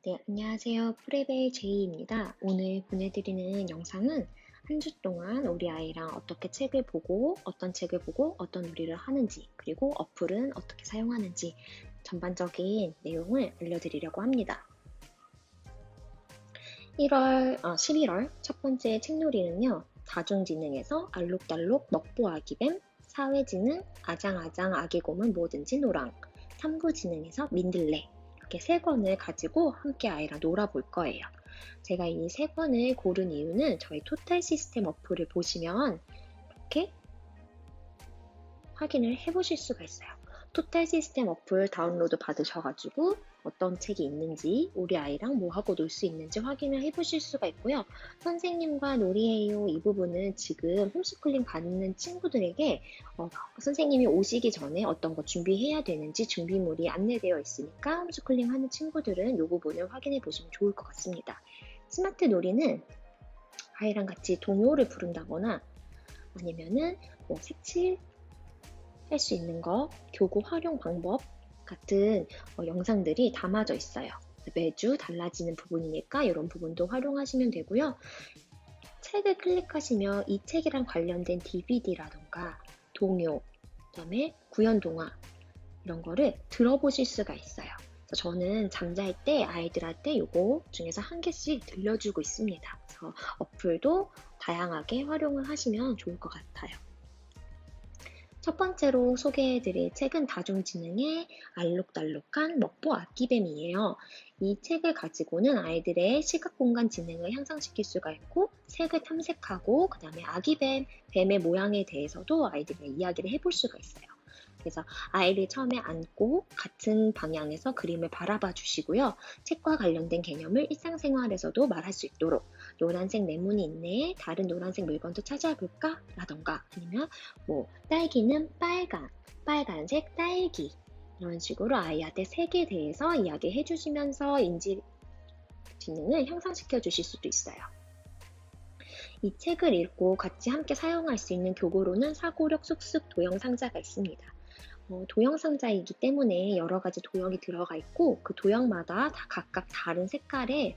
네, 안녕하세요. 프레베 제이입니다. 오늘 보내드리는 영상은 한 주 동안 우리 아이랑 어떻게 책을 보고, 어떤 책을 보고, 어떤 놀이를 하는지, 그리고 어플은 어떻게 사용하는지 전반적인 내용을 알려드리려고 합니다. 11월 첫 번째 책놀이는요, 다중지능에서 알록달록 먹보 아기뱀, 사회지능 아장아장 아기곰은 뭐든지 노랑, 탐구지능에서 민들레, 이렇게 세 권을 가지고 함께 아이랑 놀아볼 거예요. 제가 이 세 권을 고른 이유는 저희 토탈 시스템 어플을 보시면 이렇게 확인을 해보실 수가 있어요. 토탈 시스템 어플 다운로드 받으셔가지고 어떤 책이 있는지 우리 아이랑 뭐 하고 놀 수 있는지 확인을 해보실 수가 있고요. 선생님과 놀이해요 이 부분은 지금 홈스쿨링 받는 친구들에게 선생님이 오시기 전에 어떤 거 준비해야 되는지 준비물이 안내되어 있으니까 홈스쿨링 하는 친구들은 이 부분을 확인해 보시면 좋을 것 같습니다. 스마트 놀이는 아이랑 같이 동요를 부른다거나 아니면은 뭐 색칠 할 수 있는 거, 교구 활용 방법 같은 영상들이 담아져 있어요. 매주 달라지는 부분이니까 이런 부분도 활용하시면 되고요. 책을 클릭하시면 이 책이랑 관련된 DVD라던가 동요, 그다음에 구연 동화 이런 거를 들어보실 수가 있어요. 그래서 저는 잠잘 때 아이들한테 요거 중에서 한 개씩 들려주고 있습니다. 그래서 어플도 다양하게 활용을 하시면 좋을 것 같아요. 첫 번째로 소개해드릴 책은 다중지능의 알록달록한 먹보 아기뱀이에요. 이 책을 가지고는 아이들의 시각공간 지능을 향상시킬 수가 있고 색을 탐색하고 그 다음에 아기뱀, 뱀의 모양에 대해서도 아이들과 이야기를 해볼 수가 있어요. 그래서 아이를 처음에 안고 같은 방향에서 그림을 바라봐 주시고요. 책과 관련된 개념을 일상생활에서도 말할 수 있도록 노란색 네모니 있네. 다른 노란색 물건도 찾아볼까? 라던가 아니면 뭐 딸기는 빨간, 빨간색 딸기 이런 식으로 아이한테 색에 대해서 이야기해 주시면서 인지 지능을 향상시켜 주실 수도 있어요. 이 책을 읽고 같이 함께 사용할 수 있는 교구로는 사고력 쑥쑥 도형 상자가 있습니다. 도형 상자이기 때문에 여러 가지 도형이 들어가 있고 그 도형마다 다 각각 다른 색깔을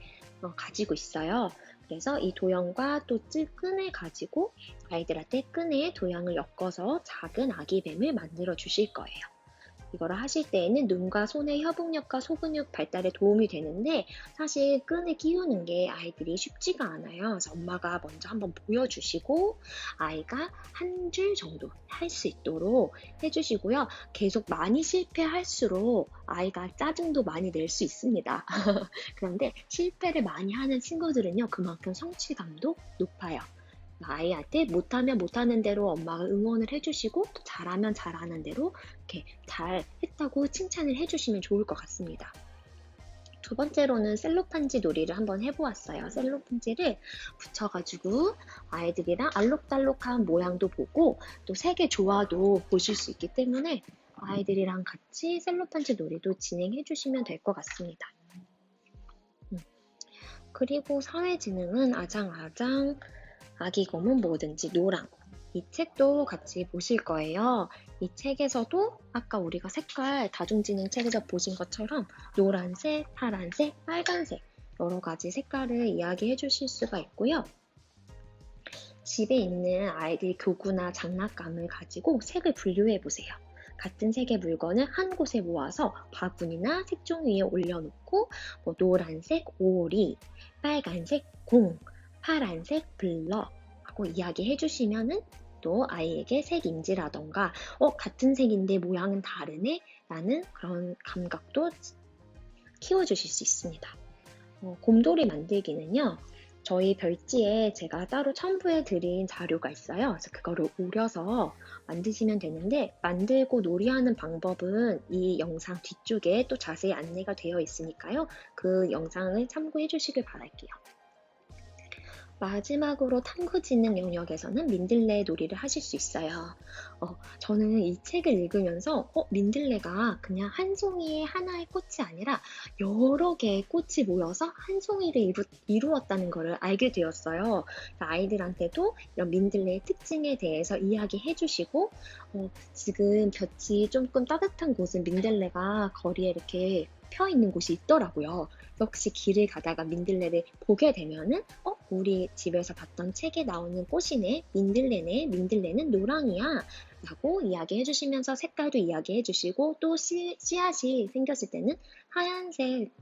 가지고 있어요. 그래서 이 도형과 또 끈을 가지고 아이들한테 끈에 도형을 엮어서 작은 아기뱀을 만들어 주실 거예요. 이거를 하실 때에는 눈과 손의 협응력과 소근육 발달에 도움이 되는데 사실 끈을 끼우는 게 아이들이 쉽지가 않아요. 그래서 엄마가 먼저 한번 보여주시고 아이가 한 줄 정도 할 수 있도록 해주시고요. 계속 많이 실패할수록 아이가 짜증도 많이 낼 수 있습니다. 그런데 실패를 많이 하는 친구들은요, 그만큼 성취감도 높아요. 아이한테 못하면 못하는 대로 엄마가 응원을 해주시고 또 잘하면 잘하는 대로 이렇게 잘 했다고 칭찬을 해주시면 좋을 것 같습니다. 두 번째로는 셀로판지 놀이를 한번 해보았어요. 셀로판지를 붙여가지고 아이들이랑 알록달록한 모양도 보고 또 색의 조화도 보실 수 있기 때문에 아이들이랑 같이 셀로판지 놀이도 진행해 주시면 될 것 같습니다. 그리고 사회지능은 아장아장 아기곰은 뭐든지 노랑. 이 책도 같이 보실 거예요. 이 책에서도 아까 우리가 색깔 다중지능 책에서 보신 것처럼 노란색, 파란색, 빨간색 여러 가지 색깔을 이야기해 주실 수가 있고요. 집에 있는 아이들 교구나 장난감을 가지고 색을 분류해 보세요. 같은 색의 물건을 한 곳에 모아서 바구니나 색종 위에 올려놓고 노란색 오리, 빨간색 공, 파란색 블럭 하고 이야기해 주시면은 또 아이에게 색 인지라던가 같은 색인데 모양은 다르네? 라는 그런 감각도 키워주실 수 있습니다. 곰돌이 만들기는요. 저희 별지에 제가 따로 첨부해 드린 자료가 있어요. 그래서 그거를 오려서 만드시면 되는데 만들고 놀이하는 방법은 이 영상 뒤쪽에 또 자세히 안내가 되어 있으니까요. 그 영상을 참고해 주시길 바랄게요. 마지막으로 탐구지능 영역에서는 민들레 놀이를 하실 수 있어요. 저는 이 책을 읽으면서 민들레가 그냥 한 송이의 하나의 꽃이 아니라 여러 개의 꽃이 모여서 한 송이를 이루었다는 것을 알게 되었어요. 아이들한테도 이런 민들레의 특징에 대해서 이야기해 주시고 지금 볕이 조금 따뜻한 곳은 민들레가 거리에 이렇게 펴 있는 곳이 있더라고요. 역시 길을 가다가 민들레를 보게 되면은 우리 집에서 봤던 책에 나오는 꽃이네, 민들레네, 민들레는 노랑이야 라고 이야기해 주시면서 색깔도 이야기해 주시고 또 씨앗이 생겼을 때는 하얀색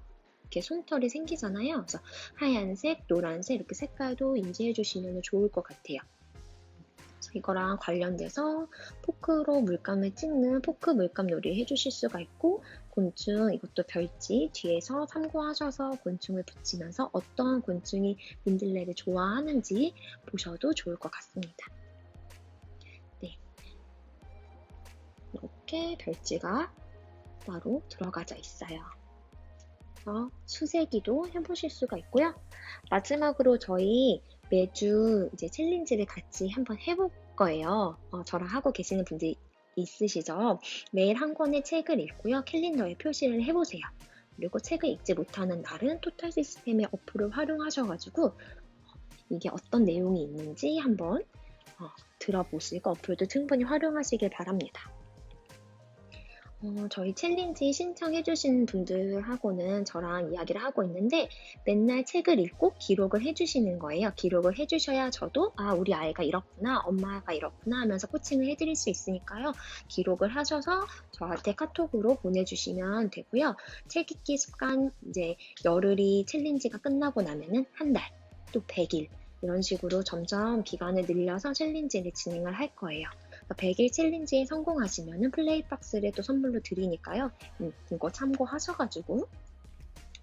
이렇게 솜털이 생기잖아요. 그래서 하얀색, 노란색 이렇게 색깔도 인지해 주시면 좋을 것 같아요. 이거랑 관련돼서 포크로 물감을 찍는 포크 물감 놀이 해주실 수가 있고, 곤충 이것도 별지 뒤에서 참고하셔서 곤충을 붙이면서 어떤 곤충이 민들레를 좋아하는지 보셔도 좋을 것 같습니다. 네, 이렇게 별지가 따로 들어가져 있어요. 수세기도 해보실 수가 있고요. 마지막으로 저희 매주 이제 챌린지를 같이 한번 해볼 거예요. 저랑 하고 계시는 분들 있으시죠? 매일 한 권의 책을 읽고요. 캘린더에 표시를 해보세요. 그리고 책을 읽지 못하는 날은 토탈 시스템의 어플을 활용하셔가지고 이게 어떤 내용이 있는지 한번 들어보시고 어플도 충분히 활용하시길 바랍니다. 저희 챌린지 신청해주신 분들하고는 저랑 이야기를 하고 있는데 맨날 책을 읽고 기록을 해주시는 거예요. 기록을 해주셔야 저도 우리 아이가 이렇구나, 엄마가 이렇구나 하면서 코칭을 해드릴 수 있으니까요. 기록을 하셔서 저한테 카톡으로 보내주시면 되고요. 책 읽기 습관 이제 열흘이 챌린지가 끝나고 나면은 한 달, 또 100일 이런 식으로 점점 기간을 늘려서 챌린지를 진행을 할 거예요. 100일 챌린지에 성공하시면 플레이박스를 또 선물로 드리니까요. 이거 참고하셔가지고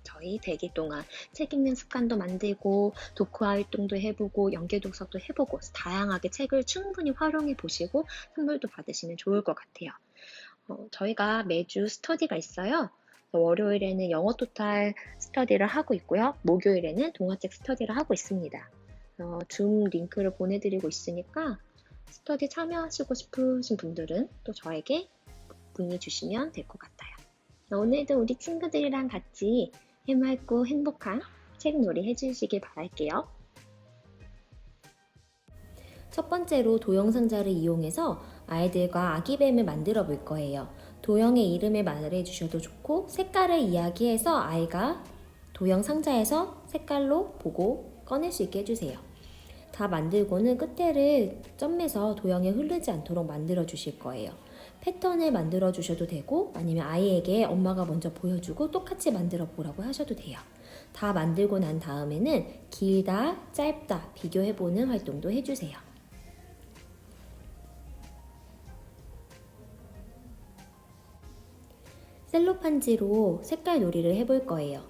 저희 100일 동안 책 읽는 습관도 만들고 독후 활동도 해보고 연계 독서도 해보고 다양하게 책을 충분히 활용해 보시고 선물도 받으시면 좋을 것 같아요. 저희가 매주 스터디가 있어요. 월요일에는 영어 토탈 스터디를 하고 있고요. 목요일에는 동화책 스터디를 하고 있습니다. 줌 링크를 보내드리고 있으니까 스터디 참여하시고 싶으신 분들은 또 저에게 문의 주시면 될 것 같아요. 오늘도 우리 친구들이랑 같이 해맑고 행복한 책놀이 해주시길 바랄게요. 첫 번째로 도형 상자를 이용해서 아이들과 아기뱀을 만들어 볼 거예요. 도형의 이름을 말해 주셔도 좋고 색깔을 이야기해서 아이가 도형 상자에서 색깔로 보고 꺼낼 수 있게 해주세요. 다 만들고는 끝에를 점에서 도형에 흐르지 않도록 만들어 주실 거예요. 패턴을 만들어 주셔도 되고 아니면 아이에게 엄마가 먼저 보여주고 똑같이 만들어 보라고 하셔도 돼요. 다 만들고 난 다음에는 길다, 짧다 비교해보는 활동도 해주세요. 셀로판지로 색깔 놀이를 해볼 거예요.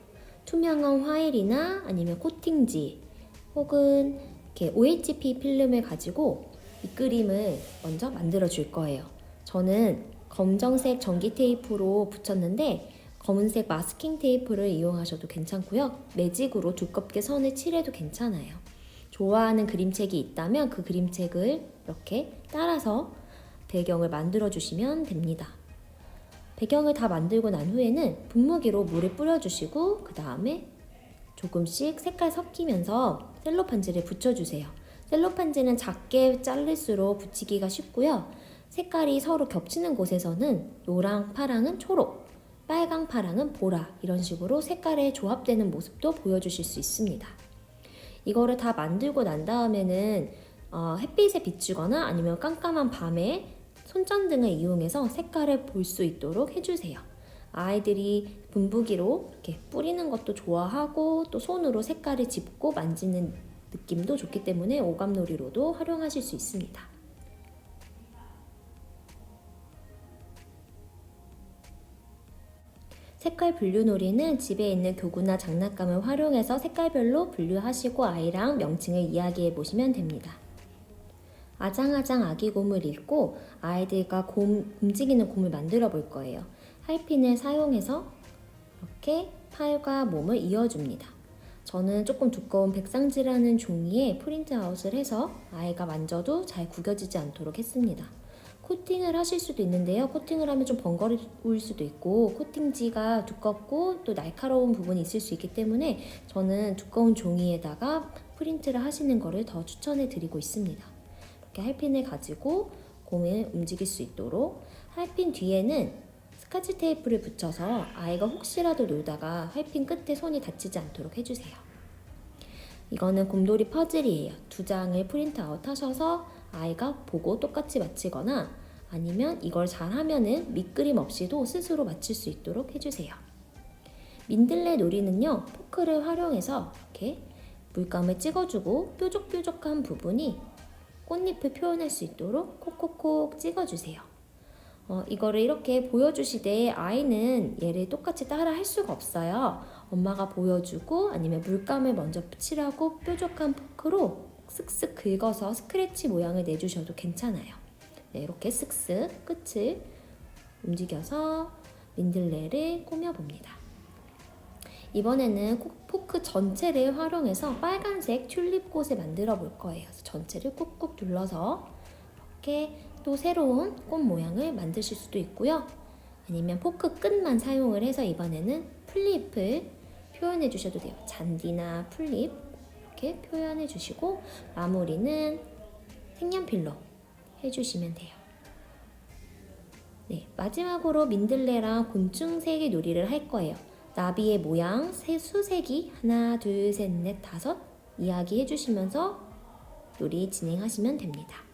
투명한 화일이나 아니면 코팅지 혹은 이렇게 OHP 필름을 가지고 이 그림을 먼저 만들어 줄 거예요. 저는 검정색 전기 테이프로 붙였는데 검은색 마스킹 테이프를 이용하셔도 괜찮고요. 매직으로 두껍게 선을 칠해도 괜찮아요. 좋아하는 그림책이 있다면 그 그림책을 이렇게 따라서 배경을 만들어 주시면 됩니다. 배경을 다 만들고 난 후에는 분무기로 물을 뿌려주시고 그 다음에 조금씩 색깔 섞이면서 셀로판지를 붙여주세요. 셀로판지는 작게 자를수록 붙이기가 쉽고요. 색깔이 서로 겹치는 곳에서는 노랑, 파랑은 초록, 빨강, 파랑은 보라 이런 식으로 색깔의 조합되는 모습도 보여주실 수 있습니다. 이거를 다 만들고 난 다음에는 햇빛에 비추거나 아니면 깜깜한 밤에 손전등을 이용해서 색깔을 볼 수 있도록 해주세요. 아이들이 분무기로 이렇게 뿌리는 것도 좋아하고 또 손으로 색깔을 짚고 만지는 느낌도 좋기 때문에 오감놀이로도 활용하실 수 있습니다. 색깔 분류놀이는 집에 있는 교구나 장난감을 활용해서 색깔별로 분류하시고 아이랑 명칭을 이야기해 보시면 됩니다. 아장아장 아기곰을 읽고 아이들과 움직이는 곰을 만들어 볼 거예요. 할핀을 사용해서 이렇게 팔과 몸을 이어줍니다. 저는 조금 두꺼운 백상지라는 종이에 프린트아웃을 해서 아이가 만져도 잘 구겨지지 않도록 했습니다. 코팅을 하실 수도 있는데요. 코팅을 하면 좀 번거로울 수도 있고 코팅지가 두껍고 또 날카로운 부분이 있을 수 있기 때문에 저는 두꺼운 종이에다가 프린트를 하시는 것을 더 추천해 드리고 있습니다. 이렇게 할핀을 가지고 곰을 움직일 수 있도록 할핀 뒤에는 스카치 테이프를 붙여서 아이가 혹시라도 놀다가 활핀 끝에 손이 다치지 않도록 해주세요. 이거는 곰돌이 퍼즐이에요. 2장을 프린트아웃 하셔서 아이가 보고 똑같이 맞히거나 아니면 이걸 잘하면은 밑그림 없이도 스스로 맞출 수 있도록 해주세요. 민들레 놀이는요, 포크를 활용해서 이렇게 물감을 찍어주고 뾰족뾰족한 부분이 꽃잎을 표현할 수 있도록 콕콕콕 찍어주세요. 이거를 이렇게 보여주시되 아이는 얘를 똑같이 따라 할 수가 없어요. 엄마가 보여주고 아니면 물감을 먼저 칠하고 뾰족한 포크로 쓱쓱 긁어서 스크래치 모양을 내주셔도 괜찮아요. 네, 이렇게 쓱쓱 끝을 움직여서 민들레를 꾸며봅니다. 이번에는 포크 전체를 활용해서 빨간색 튤립꽃을 만들어 볼 거예요. 그래서 전체를 꾹꾹 눌러서 이렇게 또 새로운 꽃 모양을 만드실 수도 있고요. 아니면 포크 끝만 사용을 해서 이번에는 풀잎을 표현해 주셔도 돼요. 잔디나 풀잎 이렇게 표현해 주시고 마무리는 색연필로 해주시면 돼요. 네, 마지막으로 민들레랑 곤충색의 놀이를 할 거예요. 나비의 모양, 수세기 하나, 둘, 셋, 넷, 다섯 이야기 해주시면서 놀이 진행하시면 됩니다.